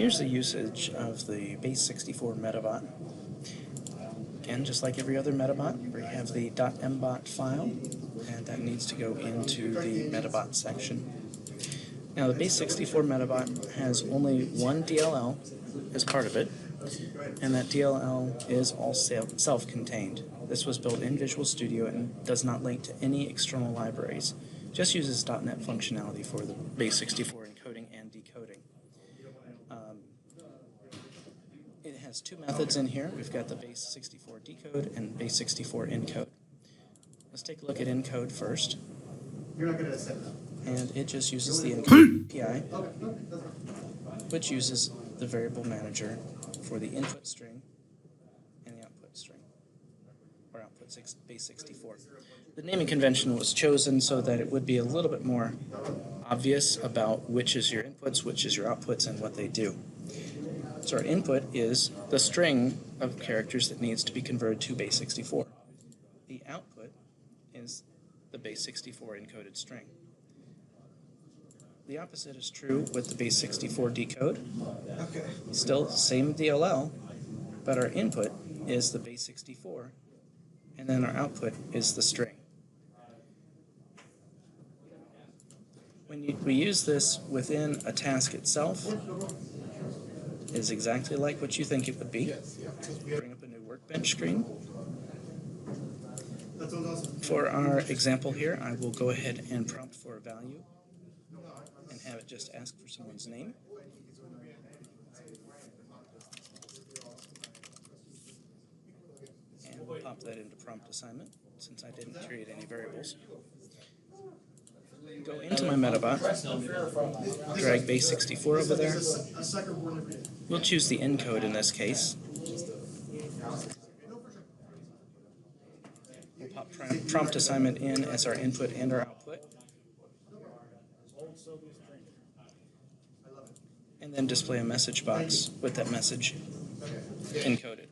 Here's the usage of the base64 metabot. Again, just like every other metabot, we have the .mbot file, and that needs to go into the metabot section. Now, the base64 metabot has only one DLL as part of it, and that DLL is all self-contained. This was built in Visual Studio and does not link to any external libraries. Just uses .NET functionality for the base64 encoding and decoding. It has two methods in here. We've got the base64 decode and base64 encode. Let's take a look at encode first. You're not going to accept that. And it just uses the encode API, which uses the variable manager for the input string and the output string, or output base64. The naming convention was chosen so that it would be a little bit more obvious about which is your inputs, which is your outputs, and what they do. So our input is the string of characters that needs to be converted to base64. The output is the base64 encoded string. The opposite is true with the base64 decode. Okay. Still same DLL, but our input is the base64, and then our output is the string. When we use this within a task itself, it is exactly like what you think it would be. Bring up a new workbench screen. For our example here, I will go ahead and prompt for a value and have it just ask for someone's name. And we'll pop that into prompt assignment since I didn't create any variables. Go into my metabot, drag base64 over there. We'll choose the encode in this case. We'll pop prompt assignment in as our input and our output. And then display a message box with that message encoded.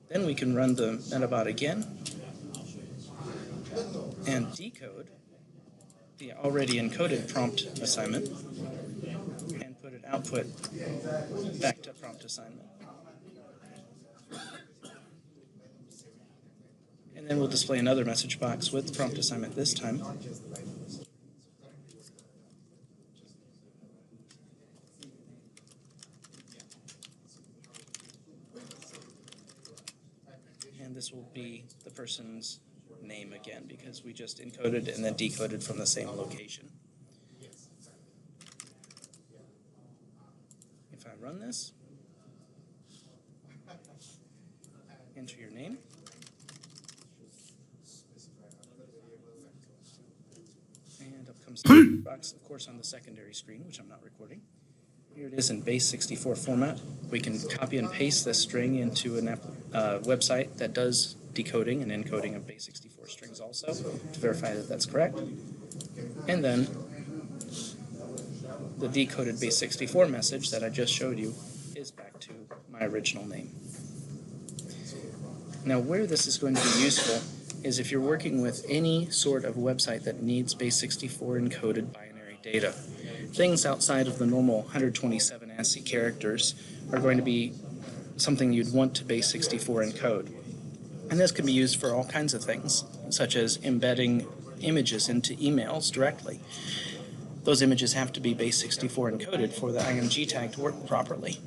Then we can run the metabot again and decode the already encoded prompt assignment and put it output back to prompt assignment. And then we'll display another message box with prompt assignment this time. And this will be the person's name again because we just encoded and then decoded from the same location. If I run this, enter your name. And up comes the box, of course, on the secondary screen, which I'm not recording. Here it is in base64 format. We can copy and paste this string into a website that does decoding and encoding of base64 strings also to verify that that's correct. And then the decoded base64 message that I just showed you is back to my original name. Now, where this is going to be useful is if you're working with any sort of website that needs base64 encoded binary data. Things outside of the normal 127 ASCII characters are going to be something you'd want to base64 encode. And this can be used for all kinds of things, such as embedding images into emails directly. Those images have to be base64 encoded for the IMG tag to work properly.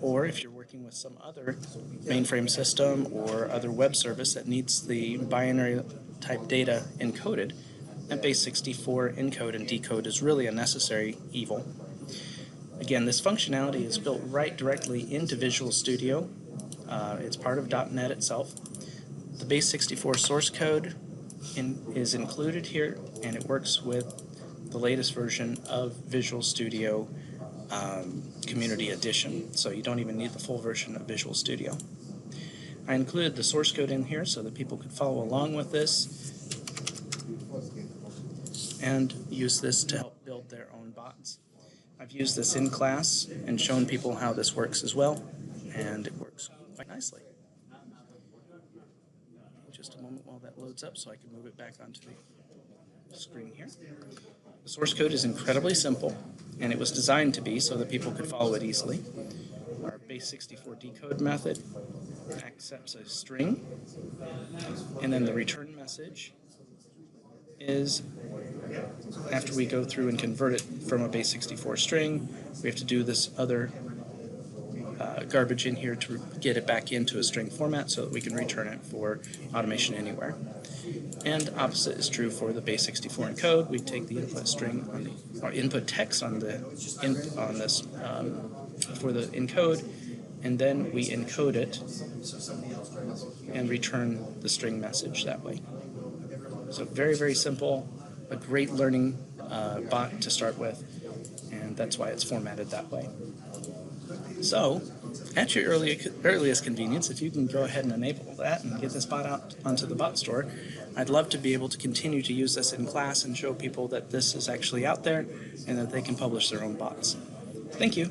Or if you're working with some other mainframe system or other web service that needs the binary type data encoded, that base64 encode and decode is really a necessary evil. Again, this functionality is built right directly into Visual Studio. It's part of .NET itself. The base64 source code is included here, and it works with the latest version of Visual Studio Community Edition, so you don't even need the full version of Visual Studio. I included the source code in here so that people could follow along with this and use this to help build their own bots. I've used this in class and shown people how this works as well, and it works quite nicely. just a moment while that loads up so I can move it back onto the screen here. The source code is incredibly simple, and it was designed to be so that people could follow it easily. Our base64 decode method accepts a string, and then the return message is, after we go through and convert it from a base64 string, we have to do this other garbage in here to get it back into a string format so that we can return it for automation anywhere. And opposite is true for the base64 encode. We take the input string on the, or input text on the for the encode, and then we encode it and return the string message that way. So very, very simple, a great learning bot to start with, and that's why it's formatted that way. So, at your earliest convenience, if you can go ahead and enable that and get this bot out onto the bot store, I'd love to be able to continue to use this in class and show people that this is actually out there and that they can publish their own bots. Thank you.